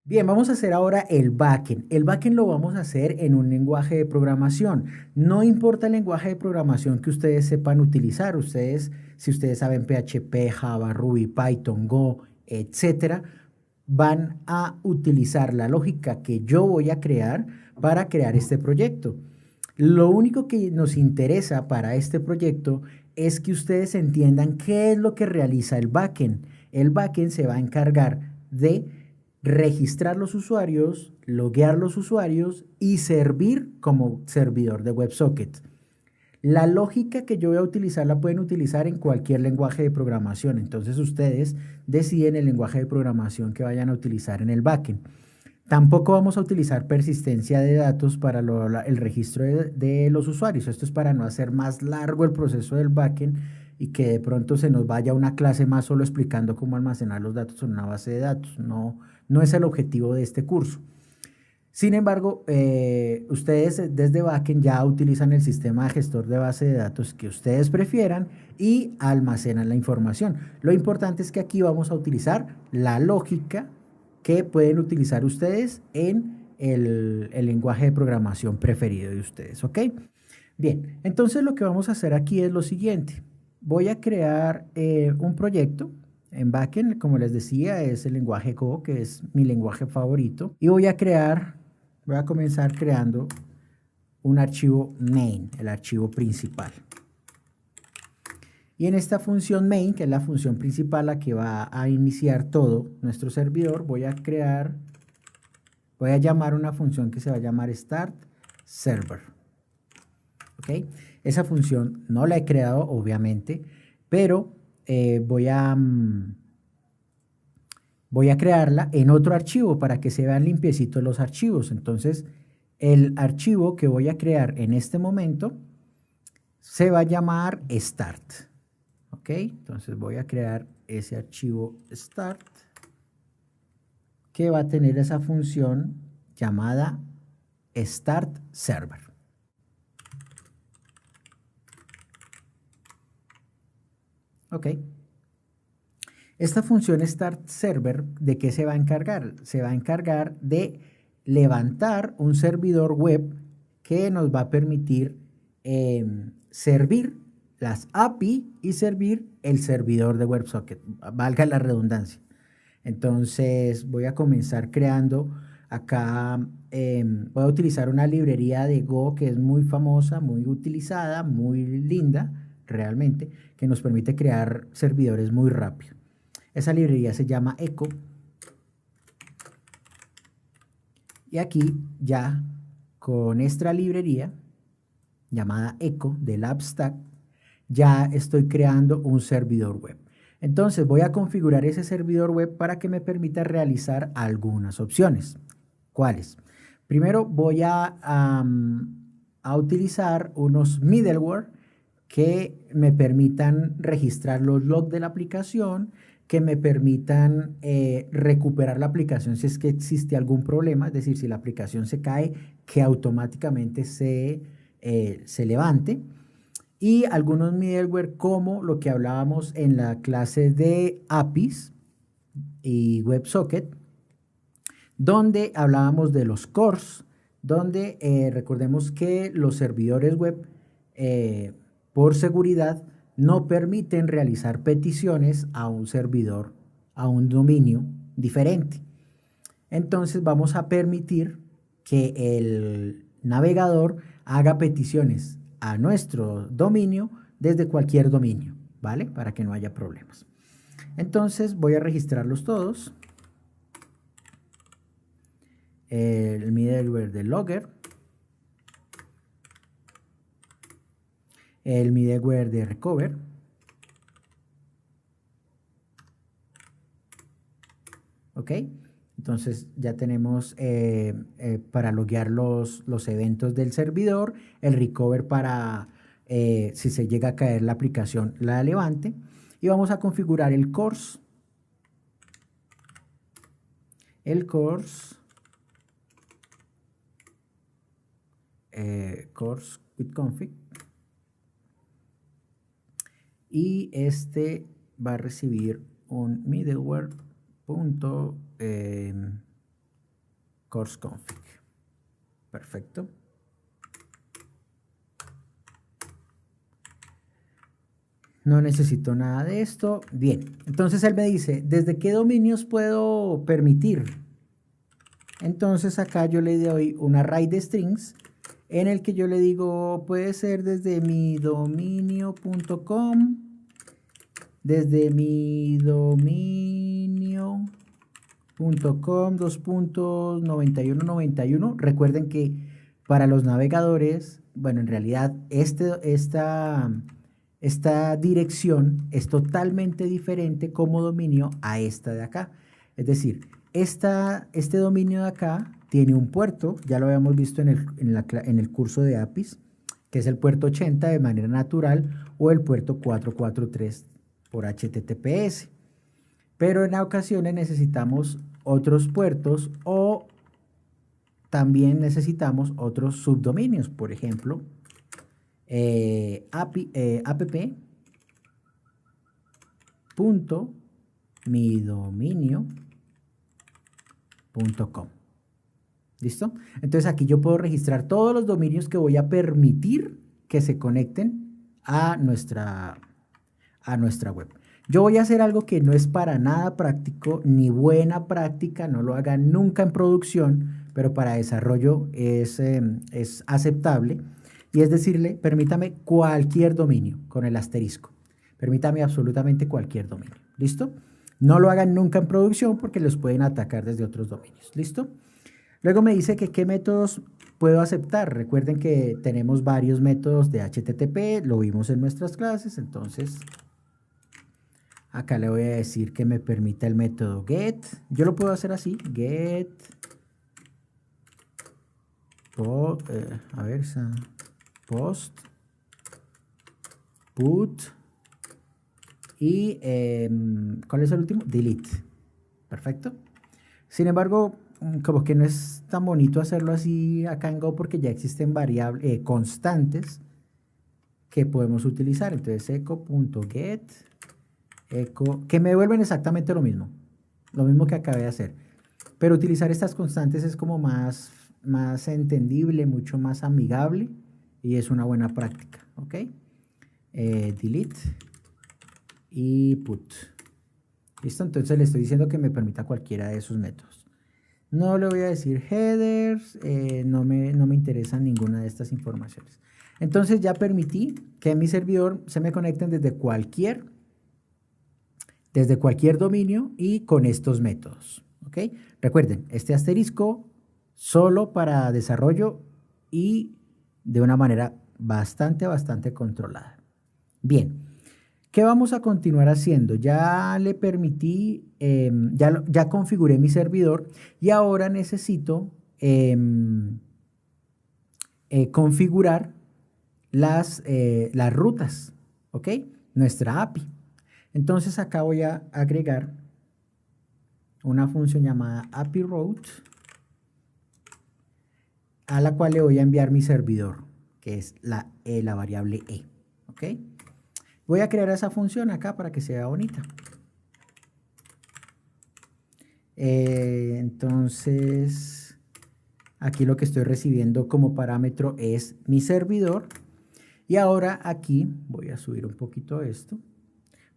Bien, vamos a hacer ahora el backend. El backend lo vamos a hacer en un lenguaje de programación. No importa el lenguaje de programación que ustedes sepan utilizar. Si ustedes saben PHP, Java, Ruby, Python, Go, etcétera, van a utilizar la lógica que yo voy a crear para crear este proyecto. Lo único que nos interesa para este proyecto es que ustedes entiendan qué es lo que realiza el backend. El backend se va a encargar de registrar los usuarios, loguear los usuarios y servir como servidor de WebSocket. La lógica que yo voy a utilizar la pueden utilizar en cualquier lenguaje de programación. Entonces ustedes deciden el lenguaje de programación que vayan a utilizar en el backend. Tampoco vamos a utilizar persistencia de datos para el registro de los usuarios. Esto es para no hacer más largo el proceso del backend y que de pronto se nos vaya una clase más solo explicando cómo almacenar los datos en una base de datos. No es el objetivo de este curso. Sin embargo, ustedes desde backend ya utilizan el sistema de gestor de base de datos que ustedes prefieran y almacenan la información. Lo importante es que aquí vamos a utilizar la lógica que pueden utilizar ustedes en el lenguaje de programación preferido de ustedes, ¿ok? Bien, entonces lo que vamos a hacer aquí es lo siguiente. Voy a crear un proyecto en backend, como les decía, es el lenguaje Go, que es mi lenguaje favorito. Y voy a comenzar creando un archivo main, el archivo principal. Y en esta función main, que es la función principal, la que va a iniciar todo nuestro servidor, voy a llamar una función que se va a llamar start server. ¿Ok? Esa función no la he creado, obviamente, pero voy a crearla en otro archivo para que se vean limpiecitos los archivos. Entonces, el archivo que voy a crear en este momento se va a llamar start. ¿Ok? Entonces voy a crear ese archivo start que va a tener esa función llamada start server. ¿Ok? Esta función start server, ¿de qué se va a encargar? Se va a encargar de levantar un servidor web que nos va a permitir servir las API y servir el servidor de WebSocket, valga la redundancia. Entonces voy a comenzar creando acá, voy a utilizar una librería de Go que es muy famosa, muy utilizada, muy linda realmente, que nos permite crear servidores muy rápido. Esa librería se llama Echo. Y aquí ya con esta librería llamada Echo del AppStack, ya estoy creando un servidor web. Entonces voy a configurar ese servidor web para que me permita realizar algunas opciones. ¿Cuáles? Primero voy a utilizar unos middleware que me permitan registrar los logs de la aplicación, que me permitan recuperar la aplicación si es que existe algún problema, es decir, si la aplicación se cae, que automáticamente se levante. Y algunos middleware como lo que hablábamos en la clase de APIs y WebSocket, donde hablábamos de los cores, donde recordemos que los servidores web, por seguridad, no permiten realizar peticiones a un servidor, a un dominio diferente. Entonces vamos a permitir que el navegador haga peticiones a nuestro dominio desde cualquier dominio, ¿vale? Para que no haya problemas. Entonces voy a registrarlos todos. El middleware de Logger, el middleware de Recover, ¿ok? Entonces ya tenemos para loguear los eventos del servidor, el Recover para si se llega a caer la aplicación la levante, y vamos a configurar el CORS. El CORS CORS with config, y este va a recibir un middleware course config. Perfecto. No necesito nada de esto. Bien, entonces él me dice, ¿desde qué dominios puedo permitir? Entonces acá yo le doy un array de strings en el que yo le digo, puede ser desde mi dominio.com, desde mi dominio.com 2.9191. Recuerden que para los navegadores, bueno, en realidad esta dirección es totalmente diferente como dominio a esta de acá. Es decir, este dominio de acá tiene un puerto, ya lo habíamos visto en el curso de APIs, que es el puerto 80 de manera natural o el puerto 443 por HTTPS. Pero en ocasiones necesitamos otros puertos o también necesitamos otros subdominios, por ejemplo, app.midominio.com. ¿Listo? Entonces aquí yo puedo registrar todos los dominios que voy a permitir que se conecten a nuestra web. Yo voy a hacer algo que no es para nada práctico, ni buena práctica, no lo hagan nunca en producción, pero para desarrollo es aceptable. Y es decirle, permítame cualquier dominio con el asterisco. Permítame absolutamente cualquier dominio. ¿Listo? No lo hagan nunca en producción porque los pueden atacar desde otros dominios. ¿Listo? Luego me dice que qué métodos puedo aceptar. Recuerden que tenemos varios métodos de HTTP, lo vimos en nuestras clases, entonces acá le voy a decir que me permita el método get. Yo lo puedo hacer así, get, post, put y ¿cuál es el último? Delete. Perfecto. Sin embargo, como que no es tan bonito hacerlo así acá en Go porque ya existen variables constantes que podemos utilizar. Entonces echo.get, echo, que me devuelven exactamente lo mismo que acabé de hacer. Pero utilizar estas constantes es como más entendible, mucho más amigable y es una buena práctica. ¿Ok? Delete y put. ¿Listo? Entonces le estoy diciendo que me permita cualquiera de esos métodos. No le voy a decir headers, no me interesan ninguna de estas informaciones. Entonces ya permití que en mi servidor se me conecten desde cualquier dominio y con estos métodos. ¿Ok? Recuerden, este asterisco solo para desarrollo y de una manera bastante controlada. Bien, ¿qué vamos a continuar haciendo? Ya le permití, ya configuré mi servidor y ahora necesito configurar las rutas, ¿ok? Nuestra API. Entonces acá voy a agregar una función llamada API route a la cual le voy a enviar mi servidor, que es la variable e, ¿ok? Voy a crear esa función acá para que sea bonita. Entonces, aquí lo que estoy recibiendo como parámetro es mi servidor. Y ahora aquí, voy a subir un poquito esto,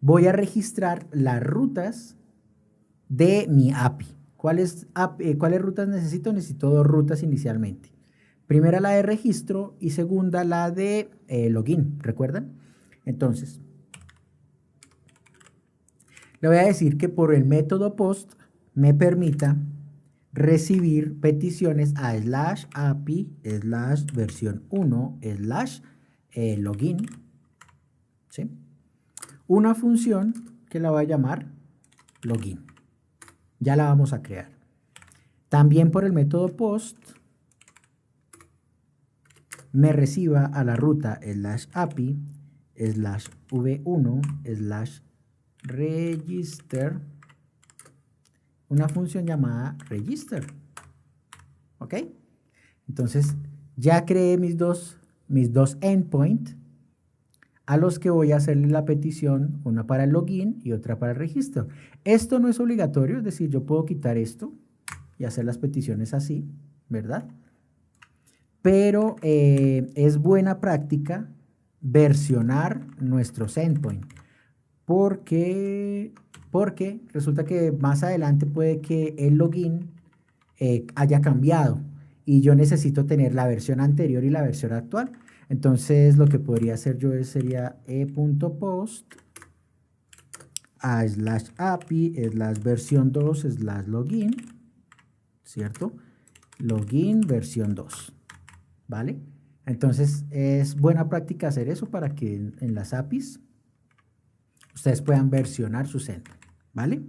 voy a registrar las rutas de mi API. ¿Cuáles rutas necesito? Necesito dos rutas inicialmente. Primera la de registro y segunda la de login, ¿recuerdan? Entonces, le voy a decir que por el método post me permita recibir peticiones a /API/versión 1/login, ¿sí? Una función que la voy a llamar login. Ya la vamos a crear. También por el método post me reciba a la ruta /API/v1/register una función llamada register. ¿Ok? Entonces ya creé mis dos endpoints a los que voy a hacerle la petición, una para el login y otra para el registro. Esto no es obligatorio, es decir, yo puedo quitar esto y hacer las peticiones así, ¿verdad? Pero es buena práctica versionar nuestros endpoint, porque resulta que más adelante puede que el login haya cambiado y yo necesito tener la versión anterior y la versión actual. Entonces lo que podría hacer yo sería e.post a /API /versión 2 /login, ¿cierto? Login versión 2, ¿vale? Entonces es buena práctica hacer eso para que en las APIs ustedes puedan versionar su endpoint, ¿vale?